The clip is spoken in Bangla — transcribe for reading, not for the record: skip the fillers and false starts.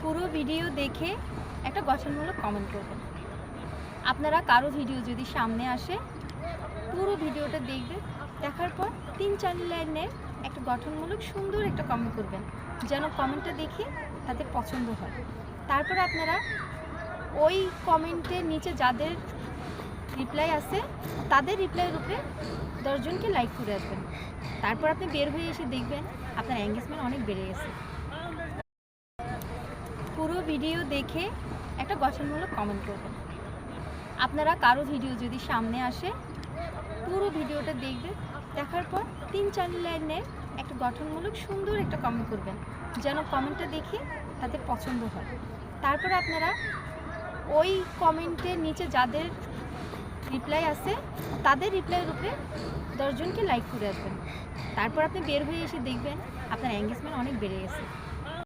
পুরো ভিডিও দেখে একটা গঠনমূলক কমেন্ট করবেন। আপনারা কারো ভিডিও যদি সামনে আসে পুরো ভিডিওটা দেখবেন, দেখার পর ৩-৪ লাইনের একটা গঠনমূলক সুন্দর একটা কমেন্ট করবেন, যেন কমেন্টটা দেখে তাদের পছন্দ হয়। তারপর আপনারা ওই কমেন্টের নিচে যাদের রিপ্লাই আছে তাদের রিপ্লাইয়ের উপরে 10 জনকে লাইক করে আসবেন। তারপর আপনি বের হয়ে এসে দেখবেন আপনার এঙ্গেজমেন্ট অনেক বেড়ে গেছে। পুরো ভিডিও দেখে একটা গঠনমূলক কমেন্ট করবেন। আপনারা কারো ভিডিও যদি সামনে আসে পুরো ভিডিওটা দেখবেন, দেখার পর ৩-৪ লাইনের একটা গঠনমূলক সুন্দর একটা কমেন্ট করবেন, যেন কমেন্টটা দেখে তাদের পছন্দ হয়। তারপর আপনারা ওই কমেন্টের নিচে যাদের রিপ্লাই আছে তাদের রিপ্লাইয়ের উপরে 10 জনকে লাইক করে আসবেন। তারপর আপনি বের হয়ে এসে দেখবেন আপনার এঙ্গেজমেন্ট অনেক বেড়ে গেছে।